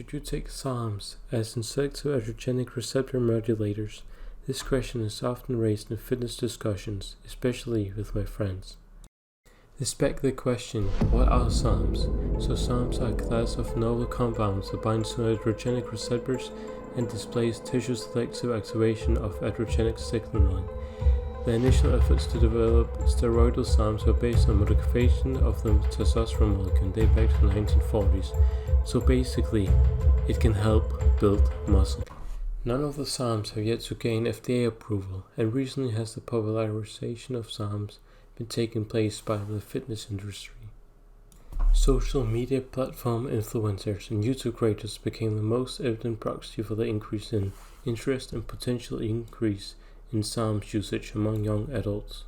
Should you take SARMS as in selective androgenic receptor modulators? This question is often raised in fitness discussions, especially with my friends. This begs the question, what are SARMs? So SARMs are a class of novel compounds that bind to androgenic receptors and displays tissue-selective activation of androgenic signaling. The initial efforts to develop steroidal SARMs were based on modification of the testosterone molecule dating back to the 1940s. So basically, it can help build muscle. None of the SARMs have yet to gain FDA approval, and recently has the popularization of SARMs been taking place by the fitness industry. Social media platform influencers and YouTube creators became the most evident proxy for the increase in interest and potential increase in SARMs usage among young adults.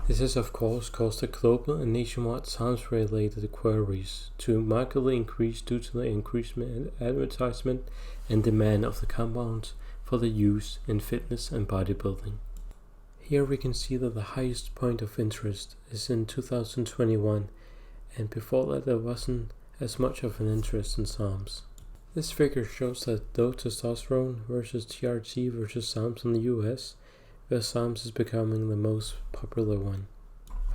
This has of course caused a global and nationwide SARMs-related queries to markedly increase due to the increased advertisement and demand of the compounds for the use in fitness and bodybuilding. Here we can see that the highest point of interest is in 2021, and before that there wasn't as much of an interest in SARMs. This figure shows that low testosterone versus TRT versus SARMs in the US, where SARMs is becoming the most popular one.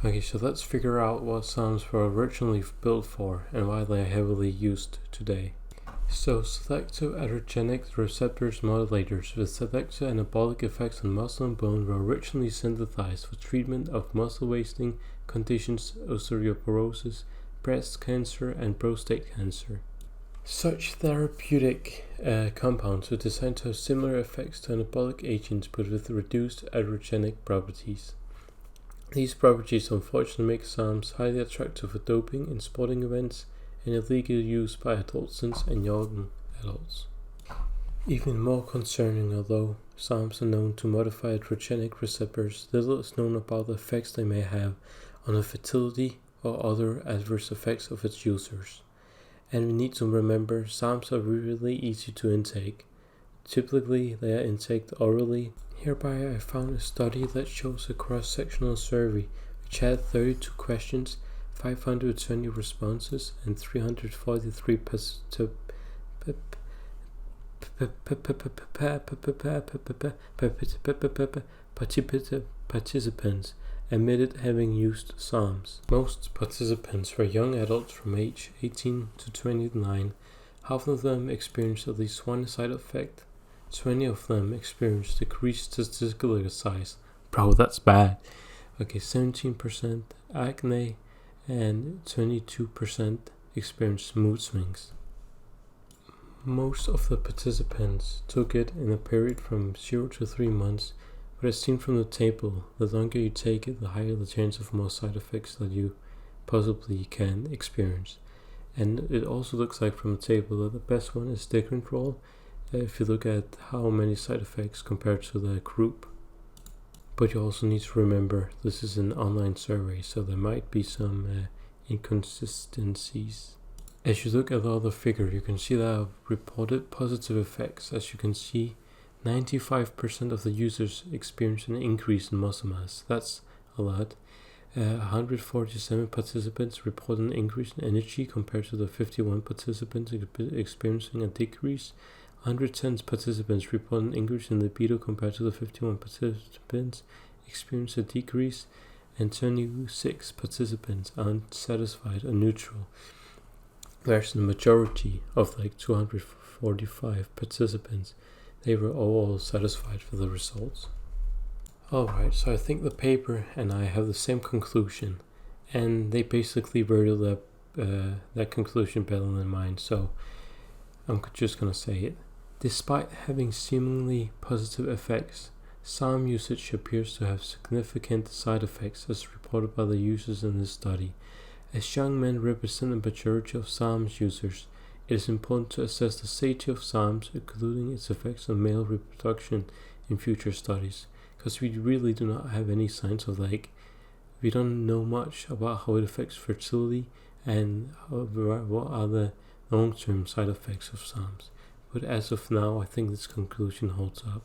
Okay, so let's figure out what SARMs were originally built for and why they are heavily used today. So, selective androgenic receptors modulators with selective anabolic effects on muscle and bone were originally synthesized for treatment of muscle wasting conditions, osteoporosis, breast cancer, and prostate cancer. Such therapeutic compounds were designed to have similar effects to anabolic agents but with reduced androgenic properties. These properties unfortunately make SARMs highly attractive for doping in sporting events and illegal use by adolescents and young adults. Even more concerning, although SARMs are known to modify androgenic receptors, little is known about the effects they may have on the fertility or other adverse effects of its users. And we need to remember, SARMs are really easy to intake. Typically, they are intaked orally. Hereby I found a study that shows a cross-sectional survey which had 32 questions, 520 responses, and 343 participants admitted having used SARMs. Most participants were young adults from age 18 to 29. Half of them experienced at least one side effect. 20 of them experienced decreased testicular size. Bro, that's bad. Okay, 17% acne and 22% experienced mood swings. Most of the participants took it in a period from 0 to 3 months, but as seen from the table, the longer you take it, the higher the chance of more side effects that you possibly can experience. And it also looks like from the table that the best one is stick control, if you look at how many side effects compared to the group. But you also need to remember this is an online survey, so there might be some inconsistencies. As you look at the other figure, you can see there are reported positive effects. As you can see, 95% of the users experience an increase in muscle mass. That's a lot. 147 participants report an increase in energy compared to the 51 participants experiencing a decrease. 110 participants report an increase in libido compared to the 51 participants experience a decrease, and 26 participants are unsatisfied or neutral. Whereas the majority of 245 participants, they were all satisfied with the results. Alright, so I think the paper and I have the same conclusion, and they basically worded that conclusion better than mine, so I'm just gonna say it. Despite having seemingly positive effects, SARM usage appears to have significant side effects as reported by the users in this study. As young men represent the majority of SARMs users, it is important to assess the safety of SARMs, including its effects on male reproduction in future studies, because we really do not have any signs of we don't know much about how it affects fertility and what are the long-term side effects of SARMs. But as of now, I think this conclusion holds up.